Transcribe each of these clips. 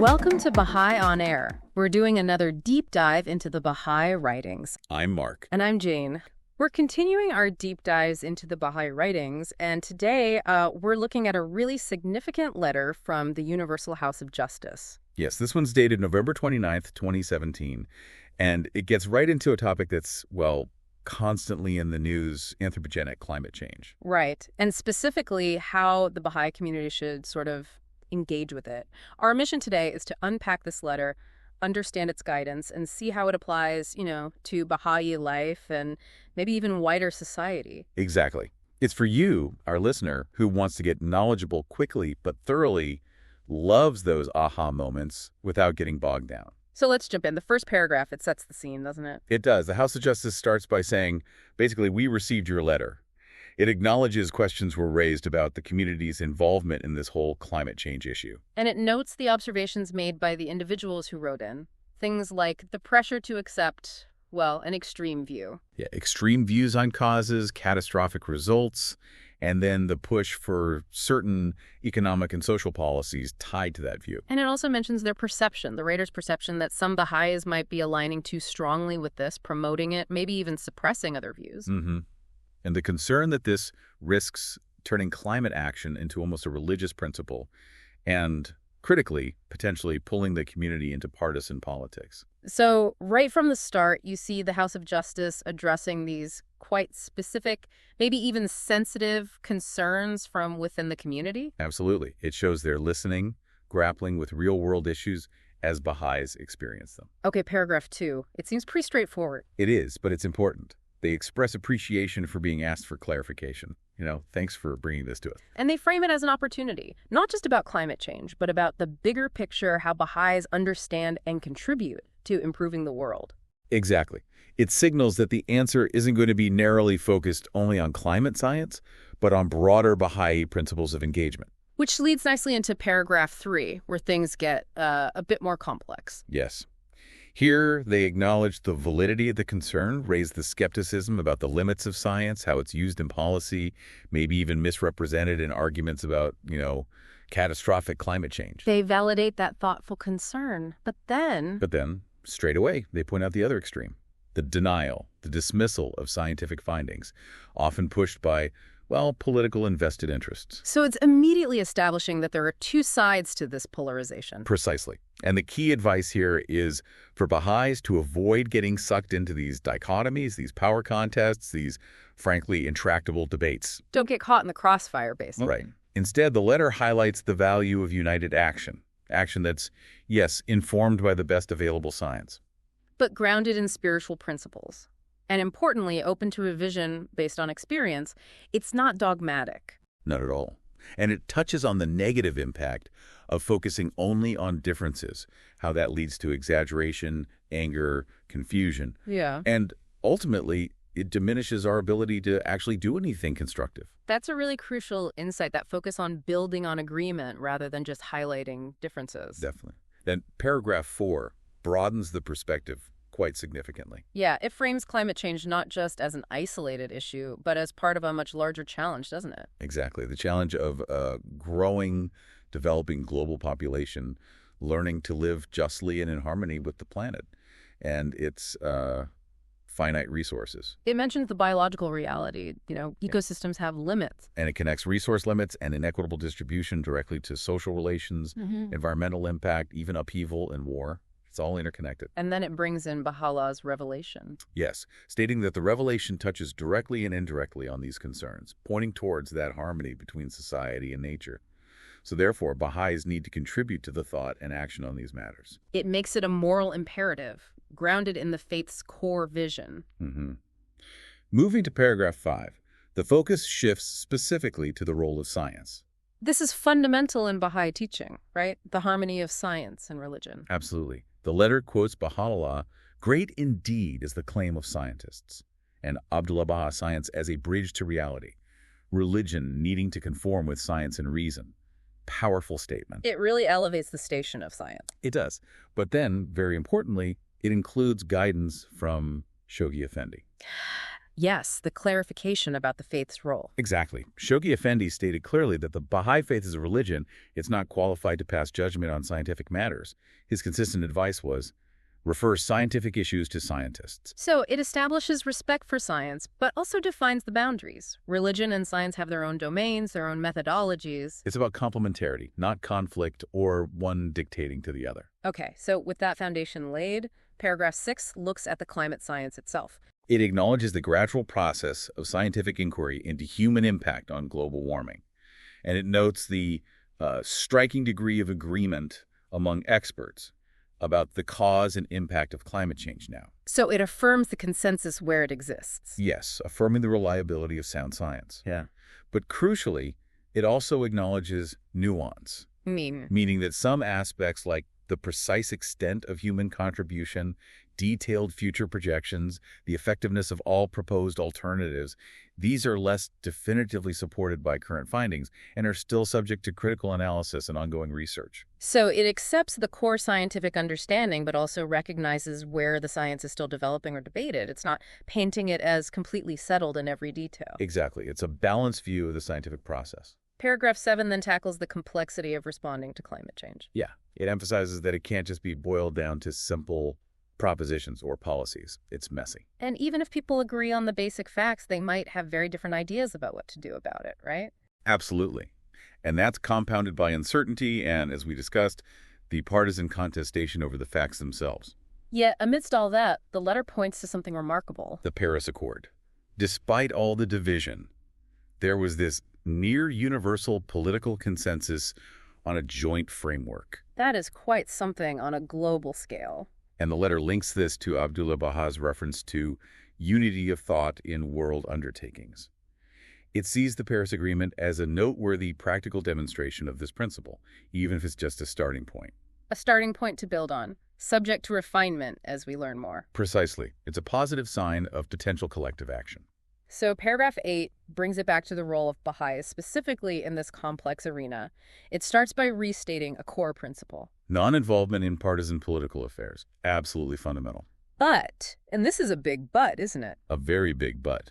Welcome to Baha'i On Air. We're doing another deep dive into the Baha'i writings. I'm Mark. And I'm Jane. We're continuing our deep dives into the Baha'i writings, and today we're looking at a really significant letter from the Universal House of Justice. Yes, this one's dated November 29th, 2017, and it gets right into a topic that's, well, constantly in the news, anthropogenic climate change. Right, and specifically how the Baha'i community should sort of engage with it. Our mission today is to unpack this letter, understand its guidance, and see how it applies, to Baha'i life and maybe even wider society. Exactly. It's for you, our listener, who wants to get knowledgeable quickly but thoroughly, loves those aha moments without getting bogged down. So let's jump in. The first paragraph, it sets the scene, doesn't it? It does. The House of Justice starts by saying, basically, we received your letter. It acknowledges questions were raised about the community's involvement in this whole climate change issue. And it notes the observations made by the individuals who wrote in. Things like the pressure to accept, well, an extreme view. Yeah, extreme views on causes, catastrophic results, and then the push for certain economic and social policies tied to that view. And it also mentions their perception, the writer's perception that some Baha'is might be aligning too strongly with this, promoting it, maybe even suppressing other views. Mm-hmm. And the concern that this risks turning climate action into almost a religious principle and, critically, potentially pulling the community into partisan politics. So right from the start, you see the House of Justice addressing these quite specific, maybe even sensitive concerns from within the community. Absolutely. It shows they're listening, grappling with real-world issues as Baha'is experience them. Okay, paragraph 2. It seems pretty straightforward. It is, but it's important. They express appreciation for being asked for clarification. Thanks for bringing this to us. And they frame it as an opportunity, not just about climate change, but about the bigger picture, how Baha'is understand and contribute to improving the world. Exactly. It signals that the answer isn't going to be narrowly focused only on climate science, but on broader Baha'i principles of engagement. Which leads nicely into paragraph 3, where things get a bit more complex. Yes. Here, they acknowledge the validity of the concern, raise the skepticism about the limits of science, how it's used in policy, maybe even misrepresented in arguments about, catastrophic climate change. They validate that thoughtful concern, but then, straight away, they point out the other extreme. The denial, the dismissal of scientific findings, often pushed by, political and vested interests. So it's immediately establishing that there are two sides to this polarization. Precisely. And the key advice here is for Baha'is to avoid getting sucked into these dichotomies, these power contests, these, frankly, intractable debates. Don't get caught in the crossfire, basically. Right. Instead, the letter highlights the value of united action. Action that's, yes, informed by the best available science, but grounded in spiritual principles. And importantly, open to revision based on experience. It's not dogmatic. Not at all. And it touches on the negative impact of focusing only on differences, how that leads to exaggeration, anger, confusion. Yeah. And ultimately, it diminishes our ability to actually do anything constructive. That's a really crucial insight, that focus on building on agreement rather than just highlighting differences. Definitely. Then paragraph 4 broadens the perspective quite significantly. Yeah, it frames climate change not just as an isolated issue, but as part of a much larger challenge, doesn't it? Exactly. The challenge of a growing, developing global population learning to live justly and in harmony with the planet and its finite resources. It mentions the biological reality. Ecosystems have limits. And it connects resource limits and inequitable distribution directly to social relations, environmental impact, even upheaval and war. It's all interconnected. And then it brings in Baha'u'llah's revelation. Yes, stating that the revelation touches directly and indirectly on these concerns, pointing towards that harmony between society and nature. So therefore, Baha'is need to contribute to the thought and action on these matters. It makes it a moral imperative, grounded in the faith's core vision. Moving to paragraph 5, the focus shifts specifically to the role of science. This is fundamental in Baha'i teaching, right? The harmony of science and religion. Absolutely. The letter quotes Baha'u'lláh, "Great indeed is the claim of scientists," and Abdu'l-Bahá science as a bridge to reality. Religion needing to conform with science and reason. Powerful statement. It really elevates the station of science. It does. But then, very importantly, it includes guidance from Shoghi Effendi. Yes, the clarification about the faith's role. Exactly. Shoghi Effendi stated clearly that the Baha'i faith is a religion. It's not qualified to pass judgment on scientific matters. His consistent advice was, refer scientific issues to scientists. So it establishes respect for science, but also defines the boundaries. Religion and science have their own domains, their own methodologies. It's about complementarity, not conflict or one dictating to the other. Okay, so with that foundation laid, paragraph 6 looks at the climate science itself. It acknowledges the gradual process of scientific inquiry into human impact on global warming. And it notes the striking degree of agreement among experts about the cause and impact of climate change now. So it affirms the consensus where it exists. Yes, affirming the reliability of sound science. Yeah. But crucially, it also acknowledges nuance, meaning that some aspects like the precise extent of human contribution, detailed future projections, the effectiveness of all proposed alternatives, these are less definitively supported by current findings and are still subject to critical analysis and ongoing research. So it accepts the core scientific understanding, but also recognizes where the science is still developing or debated. It's not painting it as completely settled in every detail. Exactly. It's a balanced view of the scientific process. Paragraph 7 then tackles the complexity of responding to climate change. Yeah. It emphasizes that it can't just be boiled down to simple propositions or policies. It's messy. And even if people agree on the basic facts, they might have very different ideas about what to do about it, right? Absolutely. And that's compounded by uncertainty and, as we discussed, the partisan contestation over the facts themselves. Yet, amidst all that, the letter points to something remarkable. The Paris Accord. Despite all the division, there was this near-universal political consensus on a joint framework. That is quite something on a global scale. And the letter links this to Abdu'l-Bahá's reference to unity of thought in world undertakings. It sees the Paris Agreement as a noteworthy practical demonstration of this principle, even if it's just a starting point. A starting point to build on, subject to refinement as we learn more. Precisely. It's a positive sign of potential collective action. So paragraph 8 brings it back to the role of Baha'is, specifically in this complex arena. It starts by restating a core principle. Non-involvement in partisan political affairs. Absolutely fundamental. But, and this is a big but, isn't it? A very big but.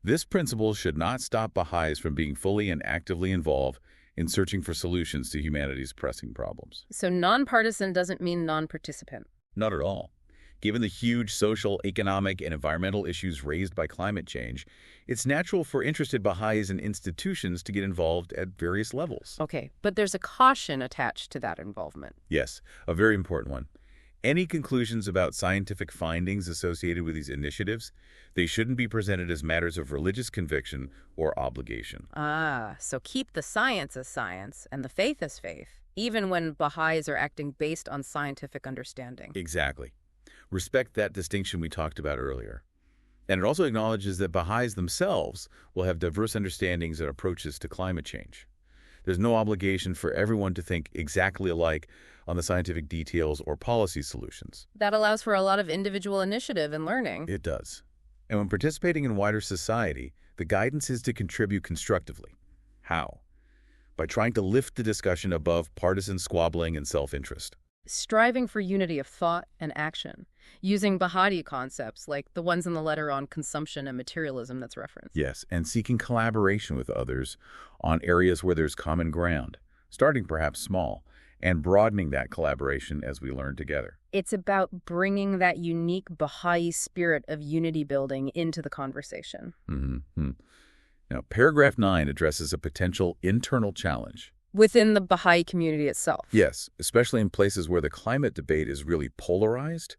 This principle should not stop Baha'is from being fully and actively involved in searching for solutions to humanity's pressing problems. So nonpartisan doesn't mean non-participant. Not at all. Given the huge social, economic, and environmental issues raised by climate change, it's natural for interested Baha'is and institutions to get involved at various levels. Okay, but there's a caution attached to that involvement. Yes, a very important one. Any conclusions about scientific findings associated with these initiatives, they shouldn't be presented as matters of religious conviction or obligation. Ah, so keep the science as science and the faith as faith, even when Baha'is are acting based on scientific understanding. Exactly. Respect that distinction we talked about earlier. And it also acknowledges that Baha'is themselves will have diverse understandings and approaches to climate change. There's no obligation for everyone to think exactly alike on the scientific details or policy solutions. That allows for a lot of individual initiative and learning. It does. And when participating in wider society, the guidance is to contribute constructively. How? By trying to lift the discussion above partisan squabbling and self-interest. Striving for unity of thought and action, using Bahá'í concepts like the ones in the letter on consumption and materialism that's referenced. Yes, and seeking collaboration with others on areas where there's common ground, starting perhaps small, and broadening that collaboration as we learn together. It's about bringing that unique Baha'i spirit of unity building into the conversation. Now, paragraph 9 addresses a potential internal challenge. Within the Baha'i community itself. Yes, especially in places where the climate debate is really polarized.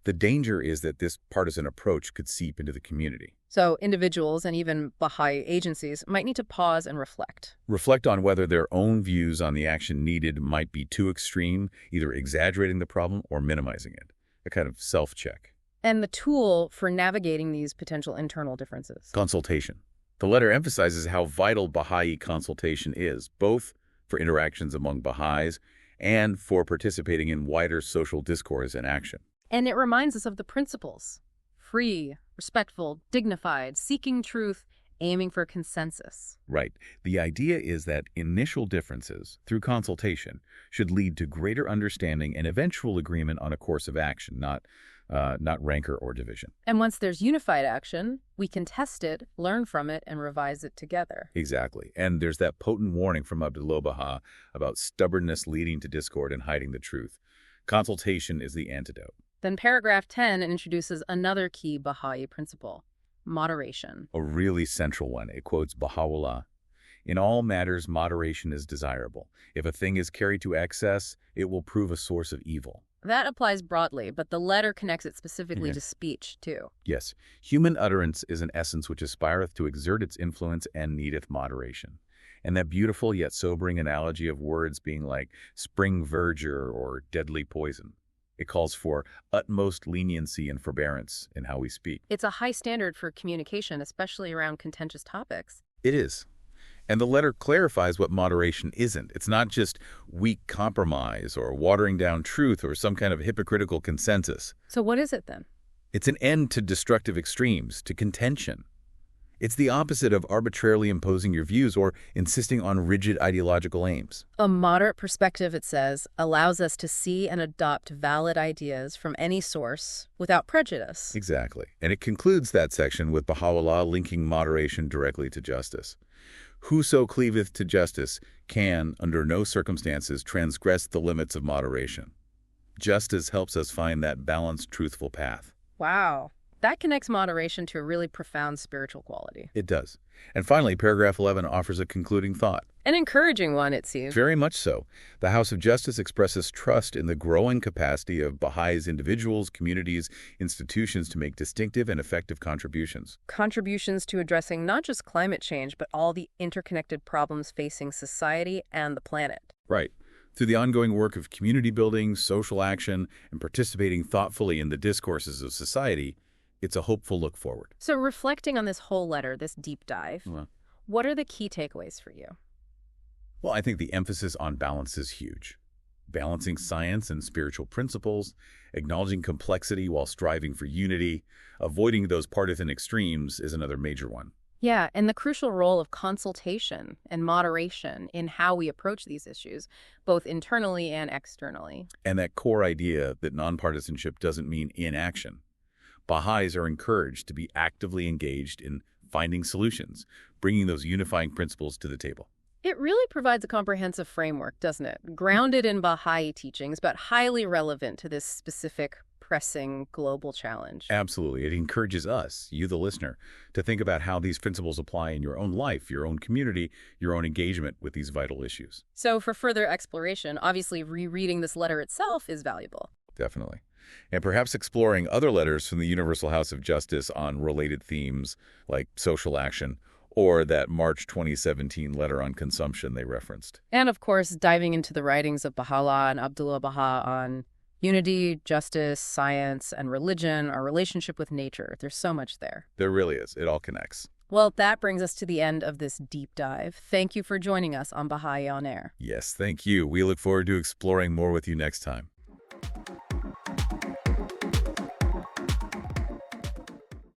The danger is that this partisan approach could seep into the community. So individuals and even Baha'i agencies might need to pause and reflect. Reflect on whether their own views on the action needed might be too extreme, either exaggerating the problem or minimizing it. A kind of self-check. And the tool for navigating these potential internal differences. Consultation. The letter emphasizes how vital Baha'i consultation is, both for interactions among Baha'is and for participating in wider social discourse and action. And it reminds us of the principles: free, respectful, dignified, seeking truth, aiming for consensus. Right. The idea is that initial differences, through consultation, should lead to greater understanding and eventual agreement on a course of action, not not rancor or division. And once there's unified action, we can test it, learn from it, and revise it together. Exactly. And there's that potent warning from Abdu'l-Bahá about stubbornness leading to discord and hiding the truth. Consultation is the antidote. Then paragraph 10 introduces another key Baha'i principle: moderation. A really central one. It quotes Bahá'u'lláh. In all matters, moderation is desirable. If a thing is carried to excess, it will prove a source of evil. That applies broadly, but the letter connects it specifically to speech, too. Yes, human utterance is an essence which aspireth to exert its influence and needeth moderation. And that beautiful yet sobering analogy of words being like spring verdure or deadly poison. It calls for utmost leniency and forbearance in how we speak. It's a high standard for communication, especially around contentious topics. It is. And the letter clarifies what moderation isn't. It's not just weak compromise or watering down truth or some kind of hypocritical consensus. So what is it then? It's an end to destructive extremes, to contention. It's the opposite of arbitrarily imposing your views or insisting on rigid ideological aims. A moderate perspective, it says, allows us to see and adopt valid ideas from any source without prejudice. Exactly. And it concludes that section with Baha'u'lláh linking moderation directly to justice. Whoso cleaveth to justice can, under no circumstances, transgress the limits of moderation. Justice helps us find that balanced, truthful path. Wow. That connects moderation to a really profound spiritual quality. It does. And finally, paragraph 11 offers a concluding thought. An encouraging one, it seems. Very much so. The House of Justice expresses trust in the growing capacity of Baha'is individuals, communities, institutions to make distinctive and effective contributions. Contributions to addressing not just climate change, but all the interconnected problems facing society and the planet. Right. Through the ongoing work of community building, social action, and participating thoughtfully in the discourses of society, it's a hopeful look forward. So reflecting on this whole letter, this deep dive, what are the key takeaways for you? Well, I think the emphasis on balance is huge. Balancing science and spiritual principles, acknowledging complexity while striving for unity, avoiding those partisan extremes is another major one. Yeah, and the crucial role of consultation and moderation in how we approach these issues, both internally and externally. And that core idea that nonpartisanship doesn't mean inaction. Baha'is are encouraged to be actively engaged in finding solutions, bringing those unifying principles to the table. It really provides a comprehensive framework, doesn't it? Grounded in Baha'i teachings, but highly relevant to this specific, pressing global challenge. Absolutely. It encourages us, you the listener, to think about how these principles apply in your own life, your own community, your own engagement with these vital issues. So for further exploration, obviously rereading this letter itself is valuable. Definitely. And perhaps exploring other letters from the Universal House of Justice on related themes like social action, or that March 2017 letter on consumption they referenced. And of course, diving into the writings of Baha'u'lláh and Abdu'l-Bahá on unity, justice, science, and religion, our relationship with nature. There's so much there. There really is. It all connects. Well, that brings us to the end of this deep dive. Thank you for joining us on Baha'i On Air. Yes, thank you. We look forward to exploring more with you next time.